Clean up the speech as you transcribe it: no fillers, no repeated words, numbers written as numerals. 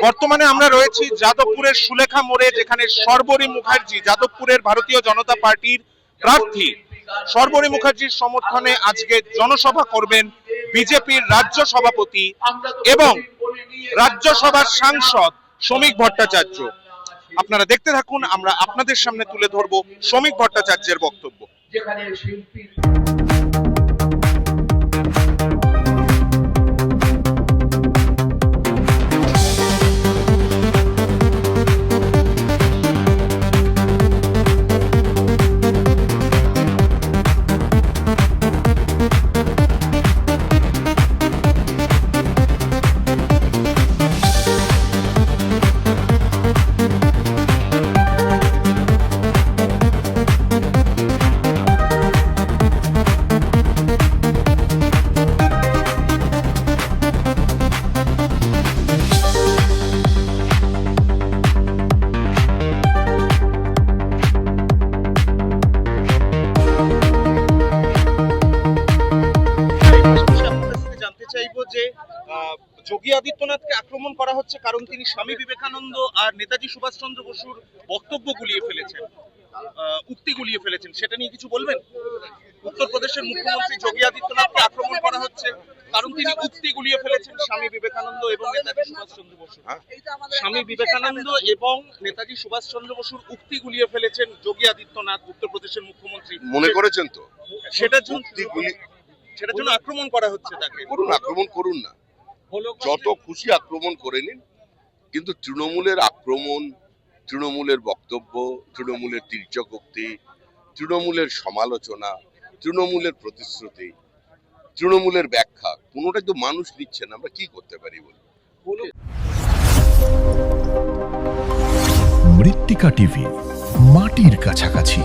বর্তমানে আমরা রয়েছি যাদবপুরের সুলেখা মোড়ে, যেখানে শর্বরী মুখার্জি, যাদবপুরের ভারতীয় জনতা পার্টির প্রার্থী শর্বরী মুখার্জির সমর্থনে আজকে জনসভা করবেন বিজেপির রাজ্য সভাপতি এবং রাজ্যসভার সাংসদ শ্রমিক ভট্টাচার্য। আপনারা দেখতে থাকুন, আমরা আপনাদের সামনে তুলে ধরবো শ্রমিক ভট্টাচার্যের বক্তব্য। যেখানে শিল্পীর যোগী আদিত্যনাথকে আক্রমণ করা হচ্ছে কারণ তিনি স্বামী বিবেকানন্দ আর নেতাজি সুভাষচন্দ্র বসুর বক্তব্য গুলিয়ে ফেলেছেন, উক্তি গুলিয়ে ফেলেছেন, সেটা নিয়ে কিছু বলবেন? উত্তরপ্রদেশের মুখ্যমন্ত্রী যোগী আদিত্যনাথকে আক্রমণ করা হচ্ছে কারণ তিনি উক্তি গুলিয়ে ফেলেছেন স্বামী বিবেকানন্দ এবং নেতাজি সুভাষচন্দ্র বসু। স্বামী বিবেকানন্দ এবং নেতাজি সুভাষচন্দ্র বসুর উক্তি গুলিয়ে ফেলেছেন যোগী আদিত্যনাথ, উত্তরপ্রদেশের মুখ্যমন্ত্রী। মনে করেছেন তো সেটার জন্য আক্রমণ করা হচ্ছে তাকে। করুন, আক্রমণ করুন না, যত খুশি আক্রমণ করে নিন, কিন্তু তৃণমূলের আক্রমণ, তৃণমূলের বক্তব্য, তৃণমূলের তীর্যকোক্তি, তৃণমূলের সমালোচনা, তৃণমূলের প্রতিশ্রুতি, তৃণমূলের ব্যাখ্যা কোনোটাই তো মানুষ নিচ্ছে না। আমরা কি করতে পারি বলুন? মৃত্তিকা টিভি, মাটির কাছাকাছি।